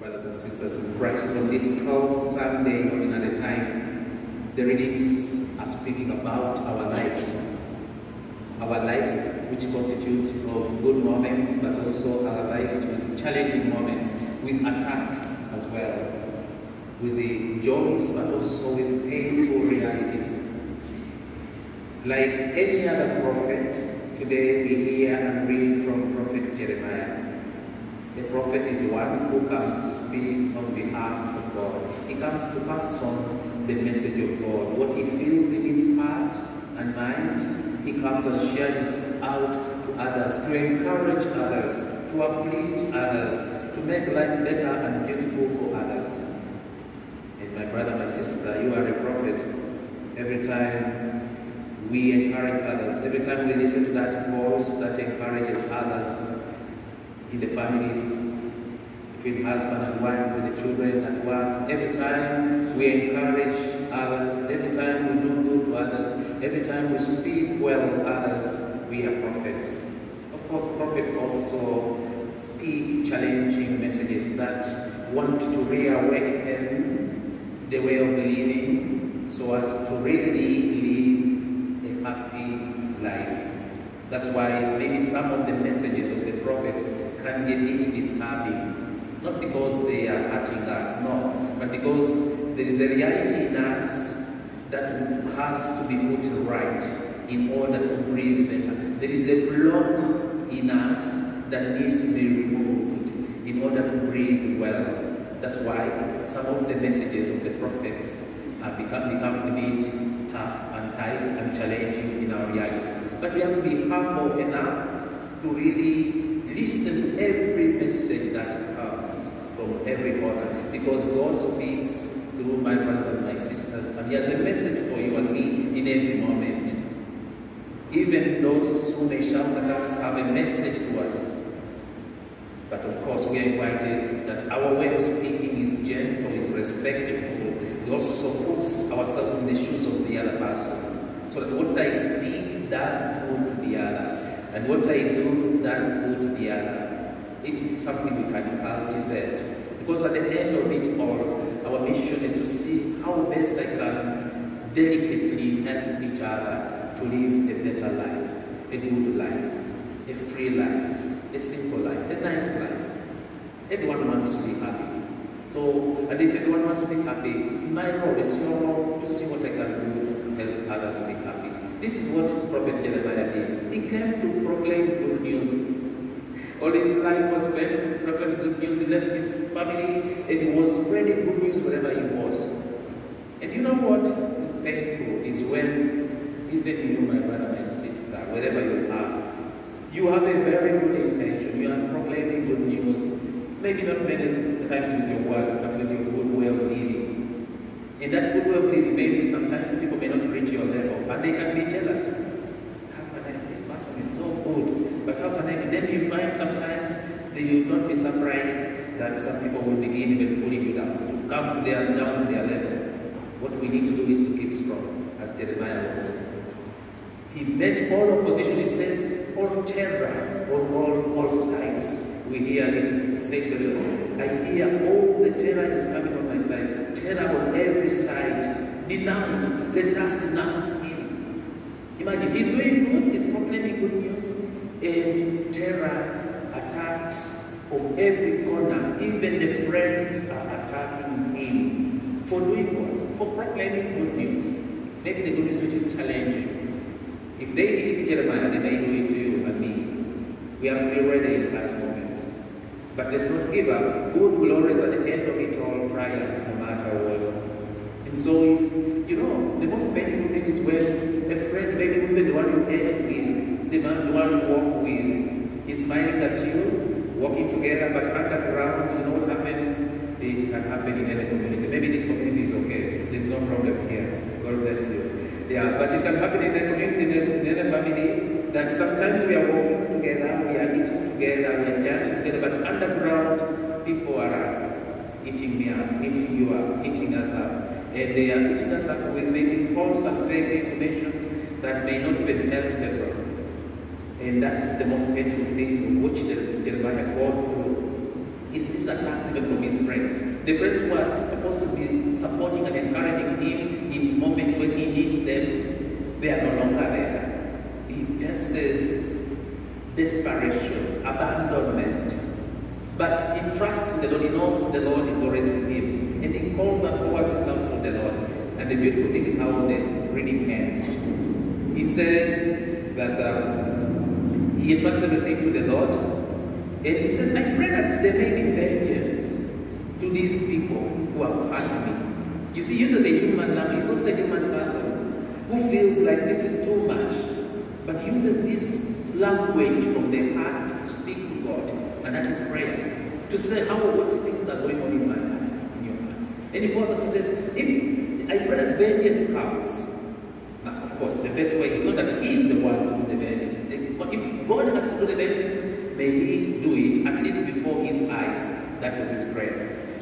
brothers and sisters in Christ, on this 12th Sunday ordinary time, the readings are speaking about our lives which constitute of good moments, but also our lives with challenging moments, with attacks as well, with the joys, but also with painful realities. Like any other prophet, today we hear and read from Prophet Jeremiah. The prophet is one who comes to speak on behalf of God. He comes to pass on the message of God, what he feels in his heart and mind. He comes and shares out to others, to encourage others, to uplift others, to make life better and beautiful for others. And my brother, my sister, you are a prophet. Every time we encourage others, every time we listen to that voice that encourages others in the families, between husband and wife, with the children at work, every time we encourage others, every time we do good to others, every time we speak well of others, we are prophets. Of course, prophets also speak challenging messages that want to reawaken the way of living so as to really live a happy life. That's why maybe some of the messages of the prophets can be a bit disturbing. Not because they are hurting us, no, but because there is a reality in us that has to be put right in order to breathe better. There is a block in us that needs to be removed in order to breathe well. That's why some of the messages of the prophets have become a bit tough and tight and challenging in our realities. But we have to be humble enough to really listen to every message that comes from every corner, because God speaks through my brothers and my sisters, and he has a message for you and me in every moment. Even those who may shout at us have a message to us. But of course we are invited that our way of speaking is gentle, is respectful. We also put ourselves in the shoes of the other person, so that what I speak does good to the other, and what I do does good to the other. It is something we can cultivate, because at the end of it all, our mission is to see how best I can delicately help each other to live a better life, a good life, a free life, a simple life, a nice life. Everyone wants to be happy. So, and if everyone wants to be happy, it's my role, it's your role to see what I can do to help others to be happy. This is what Prophet Jeremiah did. He came to proclaim good news. All his life was spent proclaiming good news. He left his family and he was spreading good news wherever he was. And you know what is painful is when even you, my brother, my sister, wherever you are, you have a very good intention. You are proclaiming good news. Maybe not many times with your words, but with your good way of living. In that good way of living, maybe sometimes people may not reach your level, and they can be jealous. How can I? This person is so good, but how can I? Then you find sometimes that you will not be surprised that some people will begin even pulling you down, to come down to their level. What we need to do is to keep strong, as Jeremiah was. He met all opposition. He says, all terror on all sides. We hear it say, I hear all the terror is coming on my side. Terror on every side. Denounce. Let us denounce him. Imagine, he's doing good, he's proclaiming good news, and terror attacks of every corner. Even the friends are attacking him. For doing what? For proclaiming good news. Maybe the good news which is challenging. If they did it to Jeremiah, they may do it to you and me. We have to be ready in such moments. But let's not give up. Good will always, at the end of it all, triumph, no matter what. And so, you know, the most painful thing is when a friend, maybe even the one you ate with, the one you walk with, is smiling at you, walking together, but underground, you know what happens? It can happen in any community. Maybe this community is okay. There's no problem here. God bless you. Yeah, but it can happen in a community, in a family, that sometimes we are walking together, we are eating together, we are journeying together, but underground, people are eating me up, eating you up, eating us up. And they are eating us up with maybe false and fake information that may not even help the growth. And that is the most painful thing which Jeremiah goes through. He receives attacks even from his friends. The friends who are supposed to be supporting and encouraging him in moments when he needs them, they are no longer there. He faces desperation, abandonment. But he trusts in the Lord. He knows the Lord is always with him. And he calls and pours himself to the Lord. And the beautiful thing is how the reading ends. He says that he entrusts everything to the Lord. And he says, I pray that there may be vengeance to these people who have hurt me. You see, he uses a human language. He's also a human person who feels like this is too much. But he uses this language from the heart to speak to God. And that is prayer. To say what things are going on in my heart, in your heart. And he pauses and says, if I pray that vengeance comes. Now, of course, the best way is not that he is the one to do the vengeance. But if God has to do the vengeance, may he do it at least before his eyes. That was his prayer.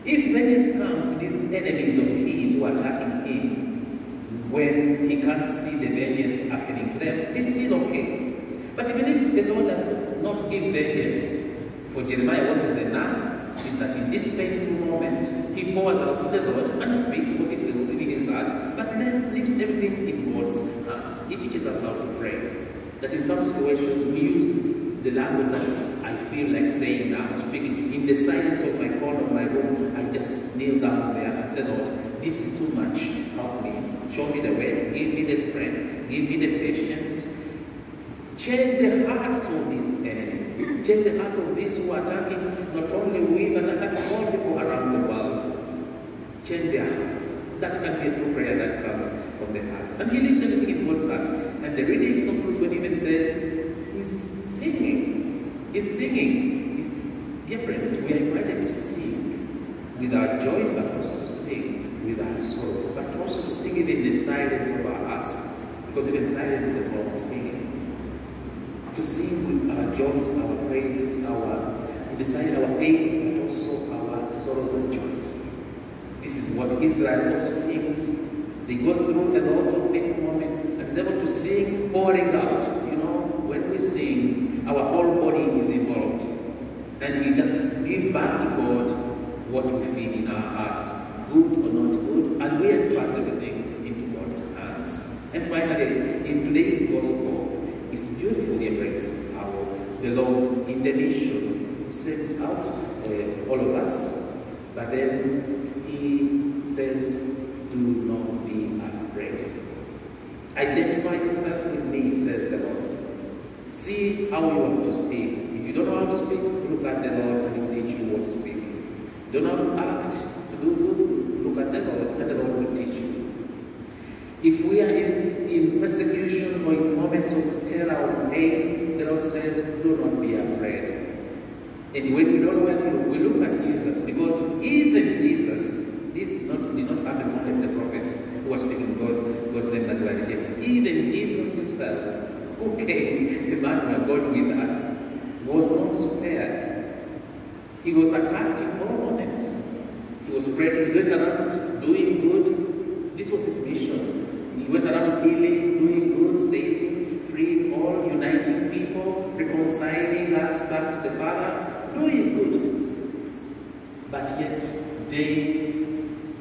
If vengeance comes to these enemies of his who are attacking him, when he can't see the vengeance happening to them, he's still okay. But even if the Lord does not give vengeance, for Jeremiah, what is enough is that in this painful moment, he pours out to the Lord and speaks what he feels in his heart, but leaves everything in God's hands. He teaches us how to pray. That in some situations, we use the language that I feel like saying now, speaking in the silence of my corner of my room. I just kneel down there and say, Lord, this is too much. Help me. Show me the way. Give me the strength. Give me the patience. Change the hearts of these enemies. Change the hearts of these who are attacking not only we, but attacking all people around the world. Change their hearts. That can be a true prayer that comes from the heart. And he leaves everything in God's hands. And the reading concludes when he even says, he's singing. He's singing. Dear friends, we are invited to sing with our joys, but also to sing with our sorrows, but also to sing even in the silence of our hearts. Because even silence is a form of singing. To sing with our joys, our praises, beside our pains, but also our sorrows and joys. This is what Israel also sings. They go through a lot of painful moments and is able to sing, pouring out. You know, when we sing, our whole body is involved. And we just give back to God what we feel in our hearts, good or not good, and we entrust everything into God's hands. And finally, in today's gospel, it's beautiful, dear friends, how the Lord in the mission sends out all of us, but then he says, do not be afraid. Identify yourself with me, says the Lord. See how you have to speak. If you don't know how to speak, look at the Lord and he'll teach you what to speak. Do not act to do good, look at the Lord and the Lord will teach you. If we are in persecution or in moments of terror or pain, the Lord says, do not be afraid. And when we don't know where to look, we look at Jesus, because even Jesus did not have a moment the prophets who were speaking God's name that were rejected. Even Jesus himself, who came, the man who had gone with us, was not spared. He was attacked in all moments. He was spreading, he went around doing good. This was his mission. He went around healing, doing good, saving, freeing all, uniting people, reconciling us back to the Father, doing good. But yet, they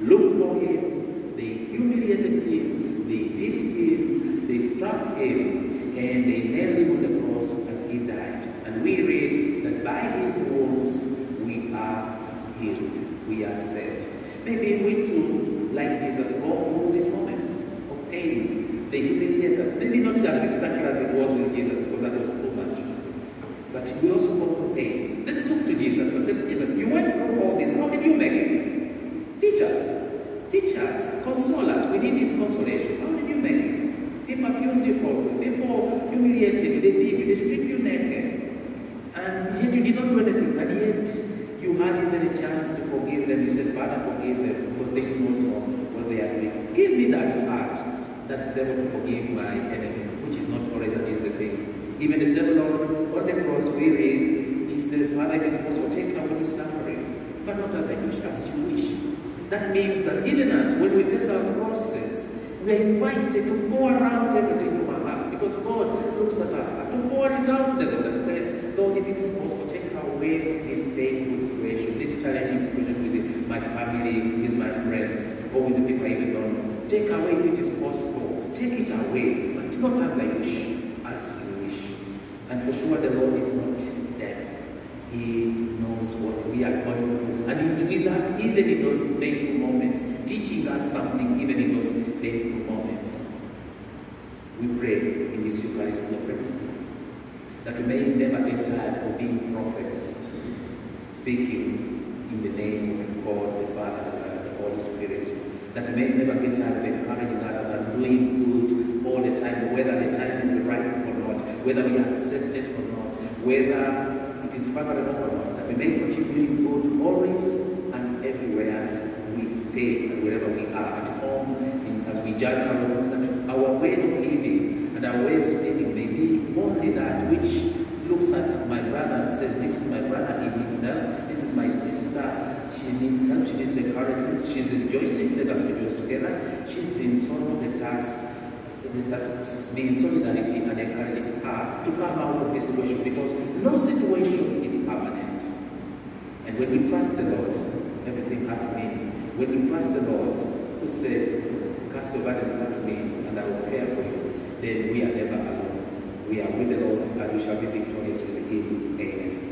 looked for him, they humiliated him, they beat him, they struck him, and they nailed him on the cross, and he died. And we read that by his wounds we are healed, we are saved. Maybe we too, like Jesus, go through these moments of pains. They humiliate us. Maybe not just exactly as it was with Jesus, because that was too much. But we also go through pains. Let's look to Jesus and say, Jesus, you went through all this. How did you make it? Teach us. Teach us. Console us. We need this consolation. How did you make it? People accused you falsely. People humiliated you. They beat you. They stripped you naked. And yet you did not do anything. And yet you had even a chance to forgive them. You said, Father, forgive them, because they don't know what they are doing. Give me that heart that is able to forgive my enemies, which is not always an easy thing. Even the same Lord on the cross we read, he says, Father, if it's possible, take away this suffering, but not as I wish, as you wish. That means that even us, when we face our crosses, we are invited to pour out everything to our heart, because God looks at our heart, to pour it out to the Lord and say, Lord, if it is possible, take away away this painful situation, this challenging situation with my family, with my friends, or with the people I even don't know. Take away if it is possible. Take it away, but not as I wish, as you wish. And for sure the Lord is not deaf. He knows what we are going through. And He's with us even in those painful moments, teaching us something even in those painful moments. We pray in this Eucharist offerings that we may never get tired of being prophets, speaking in the name of God, the Father, the Son, and the Holy Spirit. That we may never get tired of encouraging others and doing good all the time, whether the time is right or not, whether we accept it or not, whether it is favorable or not. That we may continue doing good always and everywhere we stay and wherever we are, at home, as we journal, that our way of living and our way of speaking may be only that which looks at my brother and says, this is my brother, he needs help, this is my sister, she needs help, she needs encouragement, she's rejoicing, let us rejoice together, she's in sorrow, let us be in solidarity and encouraging her to come out of this situation, because no situation is permanent. And when we trust the Lord, everything has meaning. When we trust the Lord, who said, cast your burdens unto me, and I will care for you, then we are never alone. We are with the Lord, and we shall be victorious with Him. Amen.